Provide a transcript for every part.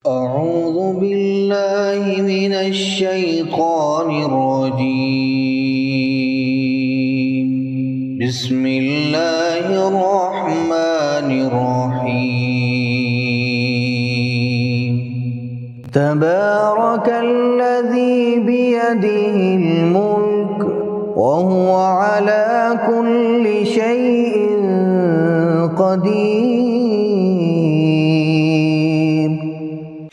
أعوذ بالله من الشيطان الرجيم. بسم الله الرحمن الرحيم. تبارك الذي بيده الملك وهو على كل شيء قدير.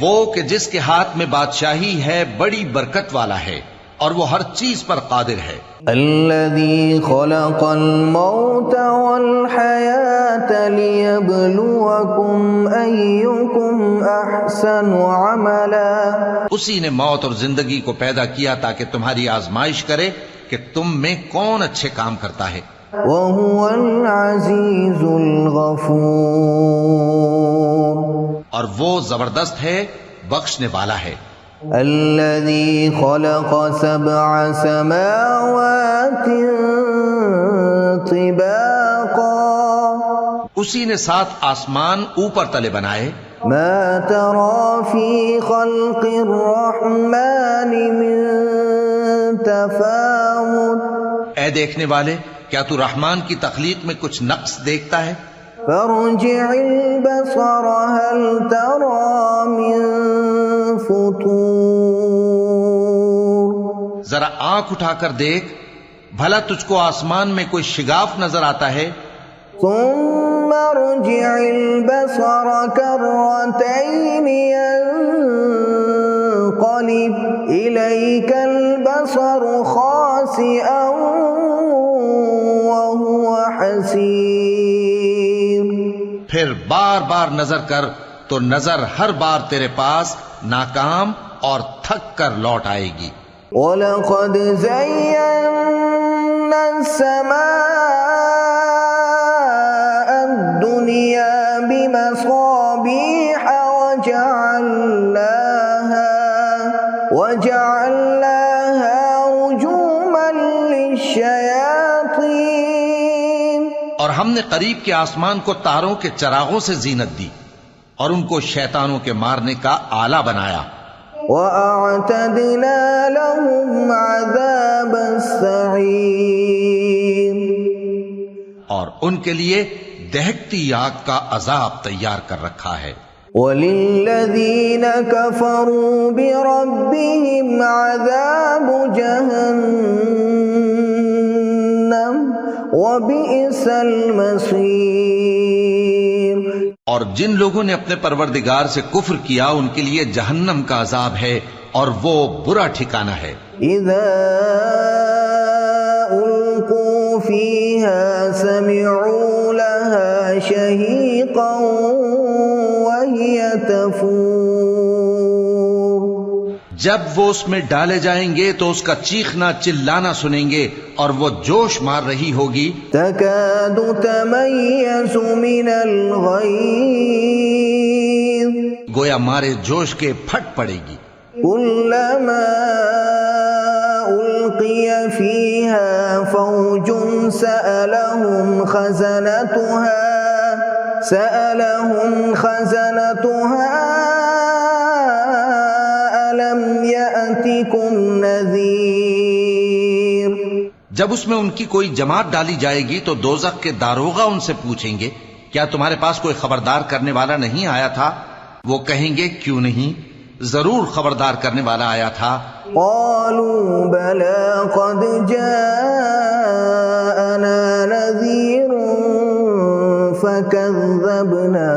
وہ کہ جس کے ہاتھ میں بادشاہی ہے بڑی برکت والا ہے اور وہ ہر چیز پر قادر ہے. الذي خلق الموت والحياة ليبلوكم أيكم أحسن عملا. اسی نے موت اور زندگی کو پیدا کیا تاکہ تمہاری آزمائش کرے کہ تم میں کون اچھے کام کرتا ہے. وهو العزيز الغفور. اور وہ زبردست ہے، بخشنے والا ہے. الذي خلق سبع سماوات طباقا. اسی نے 7 آسمان اوپر تلے بنائے. ما ترى في خلق الرحمن من تفاوت. اے دیکھنے والے، کیا تو رحمان کی تخلیق میں کچھ نقص دیکھتا ہے؟ فارجع البصر هل ترى من فطور. ذرا آنکھ اٹھا کر دیکھ، بھلا تجھ کو آسمان میں کوئی شگاف نظر آتا ہے؟ ثم ارجع البصر كرتين ينقلب إليك البصر خاسئا وهو حسير. پھر بار بار نظر کر تو نظر ہر بار تیرے پاس ناکام اور تھک کر لوٹ آئے گی. وَلَقَدْ زَيَّنَّا السَّمَاءَ الدُّنْيَا بِمَصَابِيحَ وَجَعَلْنَاهَا رُجُومًا لِلشَّيَاطِينِ. اور ہم نے قریب کے آسمان کو تاروں کے چراغوں سے زینت دی اور ان کو شیطانوں کے مارنے کا آلہ بنایا. وَأَعْتَدْنَا لَهُمْ عَذَابَ السَّعِيرِ. اور ان کے لیے دہکتی آگ کا عذاب تیار کر رکھا ہے. وَلِلَّذِينَ كَفَرُوا بِرَبِّهِمْ عَذَابُ جَهَنَّمَ وَبِئْسَ الْمَصِيرُ. اور جن لوگوں نے اپنے پروردگار سے کفر کیا ان کے لیے جہنم کا عذاب ہے اور وہ برا ٹھکانہ ہے. اذا القوا فيها سمعوا لها شهيقا وهي تفور. جب وہ اس میں ڈالے جائیں گے تو اس کا چیخنا چلانا سنیں گے اور وہ جوش مار رہی ہوگی. تكاد تميز من الغيظ. گویا مارے جوش کے پھٹ پڑے گی. كلما ألقي فيها فوج سألهم خزنتها ألم يأتكم نذير. جب اس میں ان کی کوئی جماعت ڈالی جائے گی تو دوزخ کے داروغہ ان سے پوچھیں گے کیا تمہارے پاس کوئی خبردار کرنے والا نہیں آیا تھا؟ وہ کہیں گے کیوں نہیں، ضرور خبردار کرنے والا آیا تھا. قالوا بلى قد جاءنا نذير فكذبنا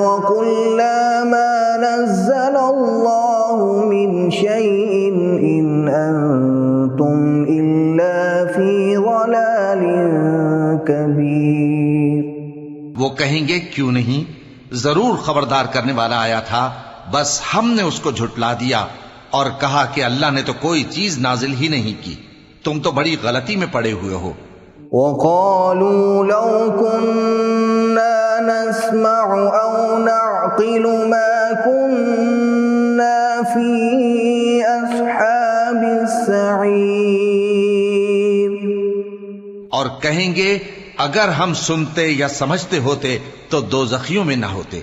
وقلنا ما نزل الله من شيء إن أنتم إلا في ضلال كبير. وہ کہیں گے کیوں نہیں، ضرور خبردار کرنے والا آیا تھا، بس ہم نے اس کو جھٹلا دیا اور کہا کہ اللہ نے تو کوئی چیز نازل ہی نہیں کی، تم تو بڑی غلطی میں پڑے ہوئے ہو. وقالوا لو كنا نسمع أو نعقل ما كنا في أصحاب السعير. اور کہیں گے اگر ہم سنتے یا سمجھتے ہوتے تو دوزخیوں میں نہ ہوتے.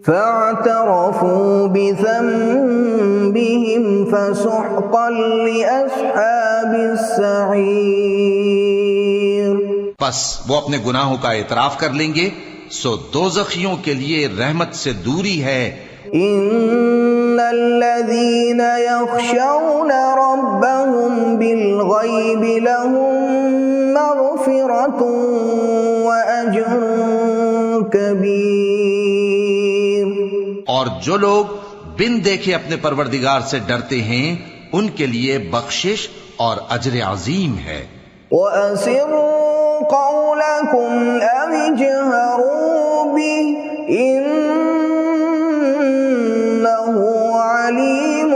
فاعترفوا بذنبهم فسحقا لأصحاب السعير. پس وہ اپنے گناہوں کا اعتراف کر لیں گے، سو دوزخیوں کے لیے رحمت سے دوری ہے. ان الذين يخشون ربهم بالغيب لهم مغفرة واجر كبير. اور جو لوگ بن دیکھے اپنے پروردگار سے ڈرتے ہیں ان کے لیے بخشش اور اجر عظیم ہے. وَأَسِرُّوا قَوْلَكُمْ أَوِ اجْهَرُوا بِهِ إِنَّهُ عَلِيمٌ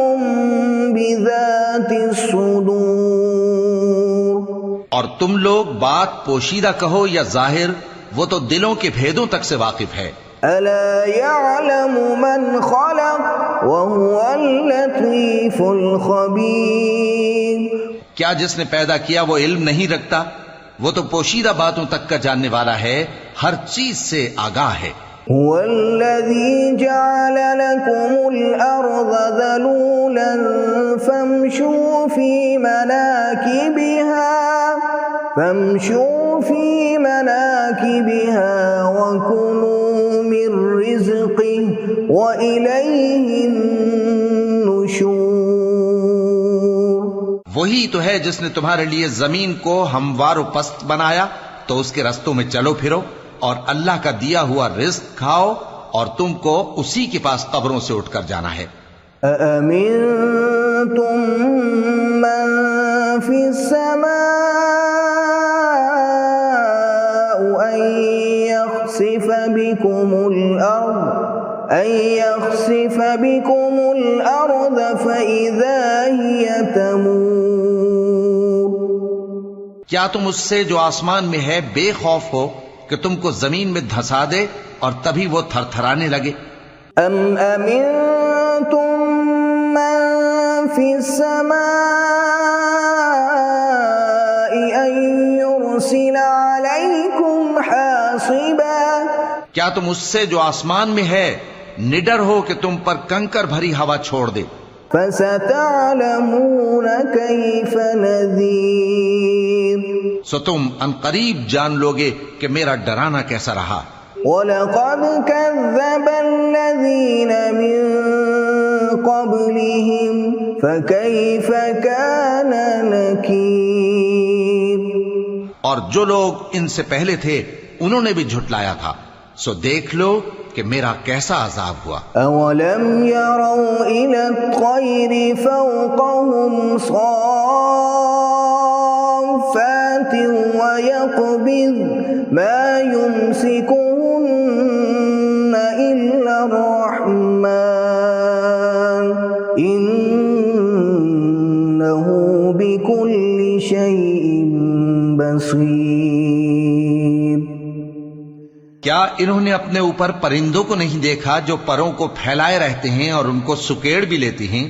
بِذَاتِ الصُّدُورِ. اور تم لوگ بات پوشیدہ کہو یا ظاہر، وہ تو دلوں کے بھیدوں تک سے واقف ہے. أَلَا يَعْلَمُ مَنْ خَلَقَ وَهُوَ اللَّطِيفُ الْخَبِيرُ. کیا جس نے پیدا کیا وہ علم نہیں رکھتا؟ وہ تو پوشیدہ باتوں تک کا جاننے والا ہے، ہر چیز سے آگاہ ہے. هو الذي جعل لكم الأرض ذلولا فامشوا في مناكبها وكلوا من رزقه وإليه النشور. وہی تو ہے جس نے تمہارے لیے زمین کو ہموار و پست بنایا، تو اس کے رستوں میں چلو پھرو اور اللہ کا دیا ہوا رزق کھاؤ، اور تم کو اسی کے پاس قبروں سے اٹھ کر جانا ہے. أَأَمِنتُم مَّن فِي السَّمَاءِ أَن يَخْسِفَ بِكُمُ الْأَرْضَ فَإِذَا هِيَ تَمُورُ. کیا تم اس سے جو آسمان میں ہے بے خوف ہو کہ تم کو زمین میں دھسا دے اور تبھی وہ تھر تھرانے لگے؟ أَمْ أَمِنتُم مَّن فِي السَّمَاءِ أَن يُرْسِلَ عَلَيْكُمْ حَاصِبًا. کیا تم اس سے جو آسمان میں ہے نڈر ہو کہ تم پر کنکر بھری ہوا چھوڑ دے؟ فَسَتَعْلَمُونَ كَيْفَ نَذِيرِ. سو تم عنقریب جان لوگے کہ میرا ڈرانا کیسا رہا. وَلَقَدْ كَذَّبَ الَّذِينَ مِن قَبْلِهِمْ فَكَيْفَ كَانَ نَكِيرِ. اور جو لوگ ان سے پہلے تھے انہوں نے بھی جھٹلایا تھا، سو دیکھ لو کہ میرا کیسا عذاب ہوا. أَوَلَمْ يَرَوْا إِلَى الطَّيْرِ فَوْقَهُمْ صَافَّاتٍ وَيَقْبِضْنَ مَا يُمْسِكُهُنَّ إِلَّا الرَّحْمَنُ إِنَّهُ بِكُلِّ شَيْءٍ بَصِيرٌ. کیا انہوں نے اپنے اوپر پرندوں کو نہیں دیکھا جو پروں کو پھیلائے رہتے ہیں اور ان کو سکیڑ بھی لیتے ہیں؟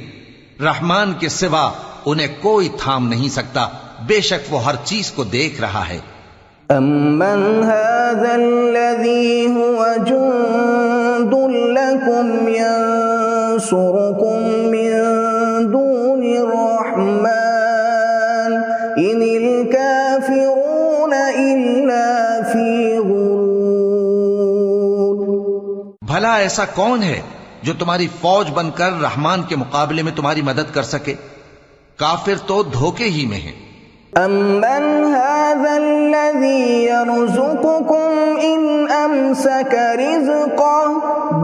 رحمان کے سوا انہیں کوئی تھام نہیں سکتا، بے شک وہ ہر چیز کو دیکھ رہا ہے. أَمَّنْ هَذَا الَّذِي هُوَ جُندٌ لَكُمْ يَنصُرُكُم مِّن دُونِ الرَّحْمَنِ إِنِ الْكَافِرُونَ إِلَّا فِي غُرُورٍ. بھلا ایسا کون ہے جو تمہاری فوج بن کر رحمان کے مقابلے میں تمہاری مدد کر سکے؟ کافر تو دھوکے ہی میں ہیں. أَمَّنْ هَذَا الَّذِي يَرْزُقُكُمْ إِنْ أَمْسَكَ رِزْقَهُ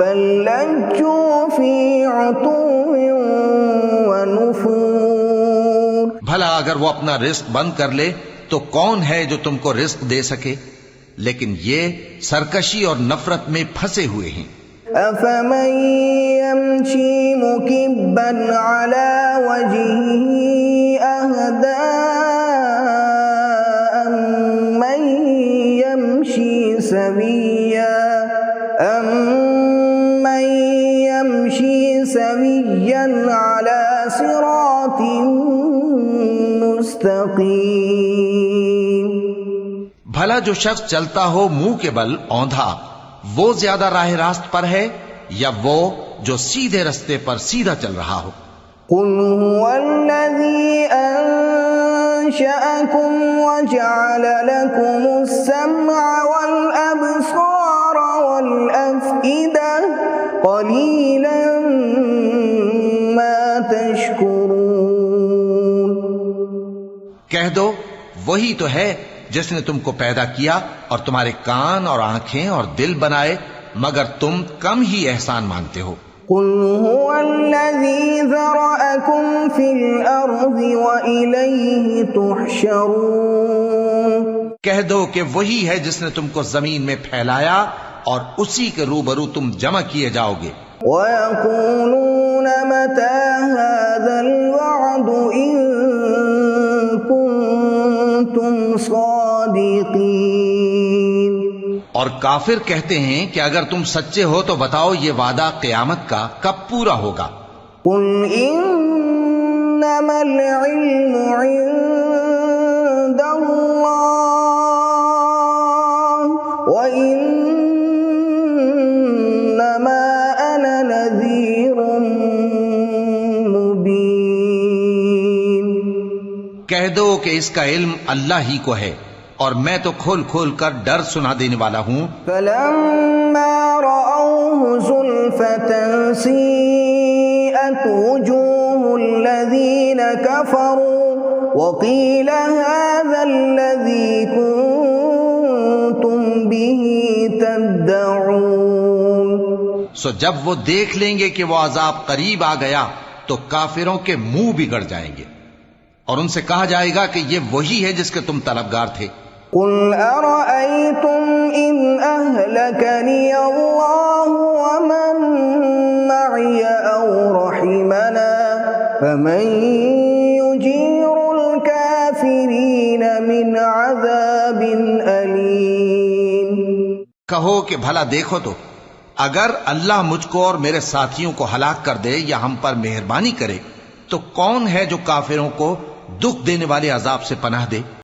بَل لَّجُّوا فِي عُتُوٍّ وَنُفُورٍ. بھلا اگر وہ اپنا رزق بند کر لے تو کون ہے جو تم کو رزق دے سکے؟ لیکن یہ سرکشی اور نفرت میں پھنسے ہوئے ہیں. أَفَمَن يَمْشِي مُكِبًّا عَلَى وَجْهِهِ أَهْدَىٰ أَمَّن يَمْشِي سَوِيًّا عَلَى صِرَاطٍ مُّسْتَقِيمٍ. بھلا جو شخص چلتا ہو منہ کے بل اوندھا، وہ زیادہ راہ راست پر ہے یا وہ جو سیدھے رستے پر سیدھا چل رہا ہو؟ قل هو الذي أنشأكم وجعل لكم السمع والأبصار والأفئدة قليلا ما تشكرون۔ کہہ دو وہی تو ہے جس نے تم کو پیدا کیا اور تمہارے کان اور آنکھیں اور دل بنائے، مگر تم کم ہی احسان مانتے ہو۔ قل هو الذي ذرأكم في الأرض وإليه تحشرون۔ کہہ دو کہ وہی ہے جس نے تم کو زمین میں پھیلایا اور اسی کے روبرو تم جمع کیے جاؤ گے۔ وَيَقُولُونَ مَتَى هَذَا الْوَعْدُ إِن كُنتُمْ صَادِقِينَ۔ اور کافر کہتے ہیں کہ اگر تم سچے ہو تو بتاؤ یہ وعدہ قیامت کا کب پورا ہوگا؟ قُلْ إِنَّمَا الْعِلْمُ عِندَ اللَّهِ وَإِنَّمَا أَنَا نَذِيرٌ مُبِينٌ۔ کہہ دو کہ اس کا علم اللہ ہی کو ہے اور میں تو کھول کھول کر ڈر سنا دینے والا ہوں۔ فَلَمَّا رَأَوْهُ زُلْفَةً سِيئَتْ وُجُوهُ الَّذِينَ كَفَرُوا وَقِيلَ هَذَا الَّذِي كُنتُم بِهِ تَدَّعُونَ۔ سو جب وہ دیکھ لیں گے کہ وہ عذاب قریب آ گیا تو کافروں کے منہ بگڑ جائیں گے اور ان سے کہا جائے گا کہ یہ وہی ہے جس کے تم طلبگار تھے۔ قُلْ أَرَأَيْتُمْ إِنْ أَهْلَكَنِيَ اللَّهُ وَمَن مَّعِيَ أَوْ رَحِمَنَا فَمَن يُجِيرُ الْكَافِرِينَ مِنْ عَذَابٍ أَلِيمٍ۔ کہو کہ بھلا دیکھو تو اگر اللہ مجھ کو اور میرے ساتھیوں کو ہلاک کر دے یا ہم پر مہربانی کرے تو کون ہے جو کافروں کو دکھ دینے والے عذاب سے پناہ دے؟